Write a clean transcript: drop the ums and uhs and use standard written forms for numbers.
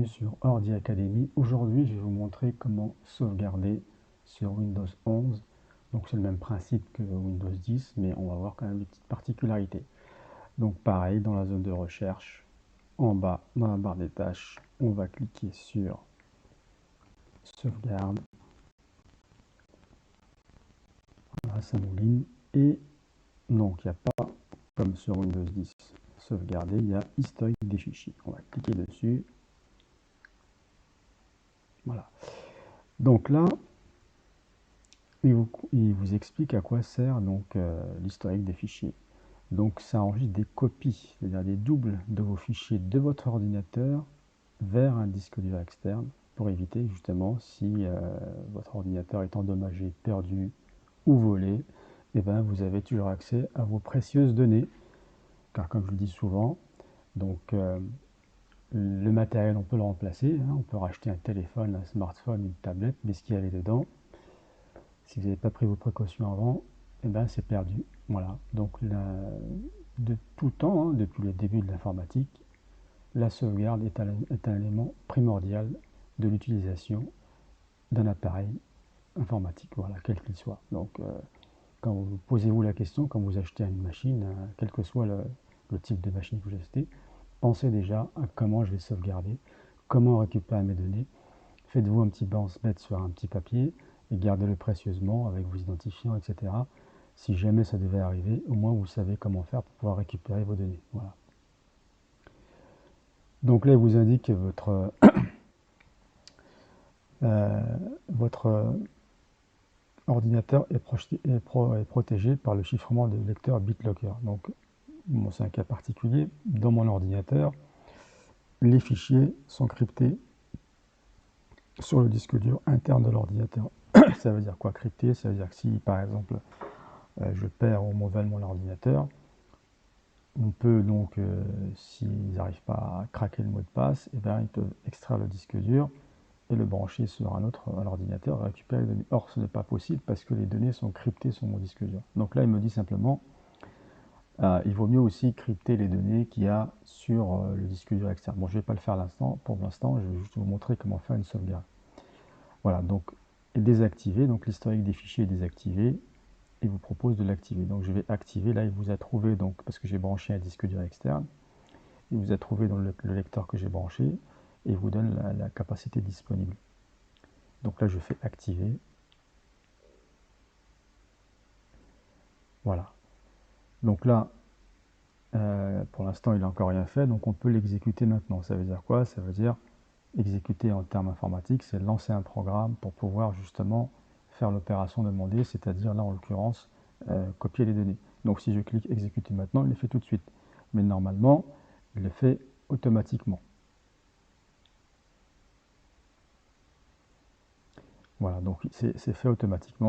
bienvenue sur Ordi Academy. Aujourd'hui, je vais vous montrer comment sauvegarder sur Windows 11. Donc c'est le même principe que Windows 10, mais on va voir quand même des petites particularités. Donc pareil, dans la zone de recherche, en bas, dans la barre des tâches, on va cliquer sur Sauvegarde. Voilà, ça mouline. Et donc il n'y a pas, comme sur Windows 10, sauvegarder, il y a historique des fichiers. On va cliquer dessus. Voilà. Donc là, il vous explique à quoi sert donc l'historique des fichiers. Donc ça enregistre des copies, c'est-à-dire des doubles de vos fichiers de votre ordinateur vers un disque dur externe pour éviter justement si votre ordinateur est endommagé, perdu ou volé, et ben vous avez toujours accès à vos précieuses données. Car comme je le dis souvent, donc le matériel on peut le remplacer, hein, on peut racheter un téléphone, un smartphone, une tablette, mais ce qu'il y avait dedans, si vous n'avez pas pris vos précautions avant, eh ben c'est perdu. Voilà. Donc de tout temps, hein, depuis le début de l'informatique, la sauvegarde est un élément primordial de l'utilisation d'un appareil informatique, voilà, quel qu'il soit. Donc quand vous posez-vous la question, quand vous achetez une machine, quel que soit le type de machine que vous achetez, pensez déjà à comment je vais sauvegarder, comment récupérer mes données. Faites-vous un petit banc-bête sur un petit papier et gardez-le précieusement avec vos identifiants, etc. Si jamais ça devait arriver, au moins vous savez comment faire pour pouvoir récupérer vos données. Voilà. Donc là, il vous indique que votre ordinateur est protégé par le chiffrement de lecteur BitLocker. Donc, bon, c'est un cas particulier. Dans mon ordinateur, les fichiers sont cryptés sur le disque dur interne de l'ordinateur. Ça veut dire quoi, crypté? Ça veut dire que si, par exemple, je perds ou mauvais mon ordinateur, on peut donc, s'ils n'arrivent pas à craquer le mot de passe, eh bien, ils peuvent extraire le disque dur et le brancher sur un autre à l'ordinateur et récupérer les données. Or, ce n'est pas possible parce que les données sont cryptées sur mon disque dur. Donc là, il me dit simplement, il vaut mieux aussi crypter les données qu'il y a sur le disque dur externe. Bon, je ne vais pas le faire pour l'instant, je vais juste vous montrer comment faire une sauvegarde. Voilà, donc désactiver, donc l'historique des fichiers est désactivé. Il vous propose de l'activer. Donc je vais activer, là il vous a trouvé, donc parce que j'ai branché un disque dur externe, il vous a trouvé dans le lecteur que j'ai branché et il vous donne la capacité disponible. Donc là je fais activer. Voilà. Donc là, pour l'instant il n'a encore rien fait, donc on peut l'exécuter maintenant. Ça veut dire quoi? Ça veut dire exécuter en termes informatiques, c'est lancer un programme pour pouvoir justement faire l'opération demandée, c'est-à-dire là en l'occurrence copier les données. Donc si je clique exécuter maintenant, il le fait tout de suite. Mais normalement, il le fait automatiquement. Voilà, donc c'est fait automatiquement.